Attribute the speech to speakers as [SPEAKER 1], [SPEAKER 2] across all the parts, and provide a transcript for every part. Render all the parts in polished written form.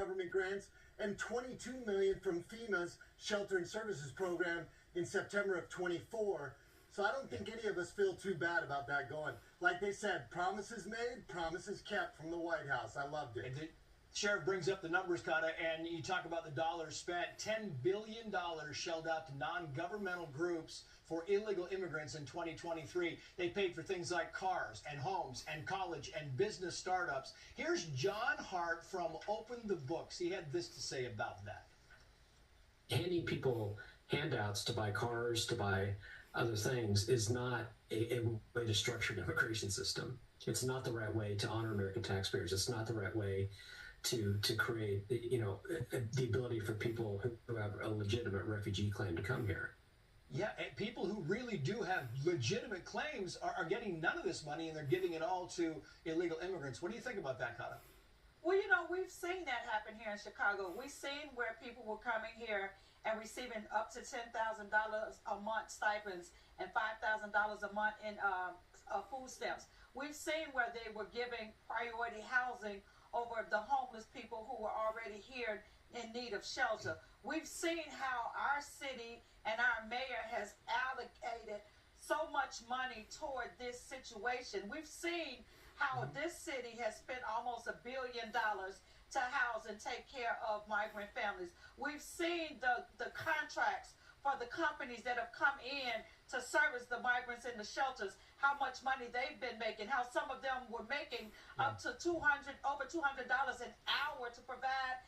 [SPEAKER 1] government grants and $22 million from FEMA's Shelter and Services Program in September of 24. So I don't think any of us feel too bad about that going. Like they said, promises made, promises kept from the White House. I loved it.
[SPEAKER 2] The sheriff brings up the numbers, Kata, and you talk about the dollars spent. $10 billion shelled out to non-governmental groups for illegal immigrants in 2023. They paid for things like cars and homes and college and business startups. Here's John Hart from Open the Books. He had this to say about that.
[SPEAKER 3] Handing people handouts to buy cars, to buy other things is not a way to structure an immigration system. It's not the right way to honor American taxpayers. It's not the right way to create, the ability for people who have a legitimate refugee claim to come here.
[SPEAKER 2] Yeah, and people who really do have legitimate claims are getting none of this money, and they're giving it all to illegal immigrants. What do you think about that, Kata?
[SPEAKER 4] Well, we've seen that happen here in Chicago. We've seen where people were coming here and receiving up to $10,000 a month stipends and $5,000 a month in food stamps. We've seen where they were giving priority housing over the homeless people who were already here in need of shelter. We've seen how our city and our mayor has allocated so much money toward this situation. We've seen how this city has spent almost $1 billion to house and take care of migrant families. We've seen the contracts for the companies that have come in to service the migrants in the shelters, how much money they've been making, how some of them were making up to over $200 an hour to provide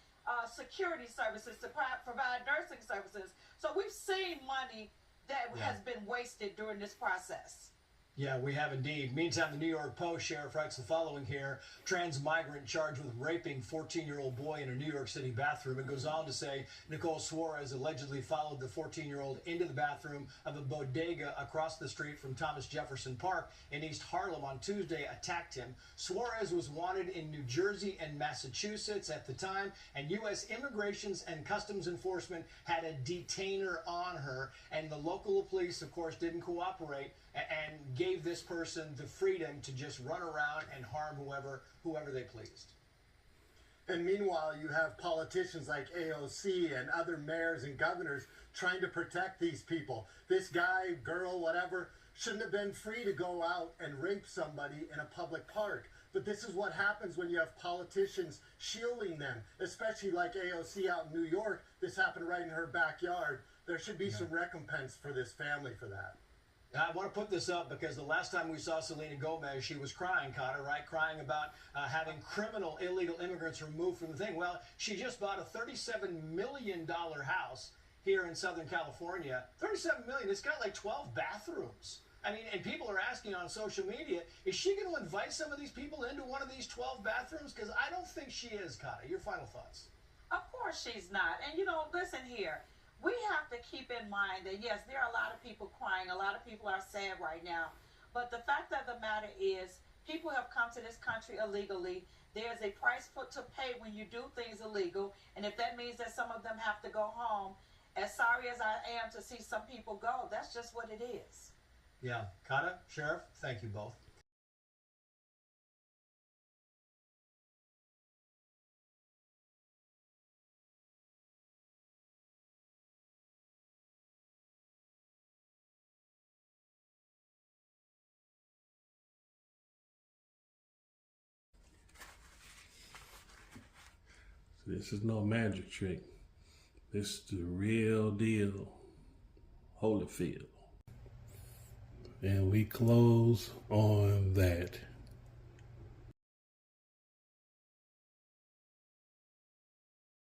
[SPEAKER 4] security services, to provide nursing services. So we've seen money that has been wasted during this process.
[SPEAKER 2] Yeah, we have indeed. Meantime, the New York Post sheriff writes the following here. Trans migrant charged with raping 14-year-old boy in a New York City bathroom. It goes on to say Nicole Suarez allegedly followed the 14-year-old into the bathroom of a bodega across the street from Thomas Jefferson Park in East Harlem on Tuesday, attacked him. Suarez was wanted in New Jersey and Massachusetts at the time, and U.S. Immigration and Customs Enforcement had a detainer on her, and the local police, of course, didn't cooperate and gave this person the freedom to just run around and harm whoever they pleased.
[SPEAKER 1] And meanwhile, you have politicians like AOC and other mayors and governors trying to protect these people. This guy, girl, whatever, shouldn't have been free to go out and rape somebody in a public park. But this is what happens when you have politicians shielding them, especially like AOC out in New York. This happened right in her backyard. There should be some recompense for this family for that.
[SPEAKER 2] I want to put this up because the last time we saw Selena Gomez, she was crying, Kata, right? Crying about having criminal illegal immigrants removed from the thing. Well, she just bought a $37 million house here in Southern California. $37 million. It's got like 12 bathrooms. I mean, and people are asking on social media, is she going to invite some of these people into one of these 12 bathrooms? Because I don't think she is, Kata. Your final thoughts?
[SPEAKER 4] Of course she's not. And, listen here. We have to keep in mind that, yes, there are a lot of people crying. A lot of people are sad right now. But the fact of the matter is people have come to this country illegally. There's a price to pay when you do things illegal. And if that means that some of them have to go home, as sorry as I am to see some people go, that's just what it is.
[SPEAKER 2] Yeah. Kata, Sheriff, thank you both.
[SPEAKER 5] This is no magic trick. This is the real deal. Holyfield. And we close on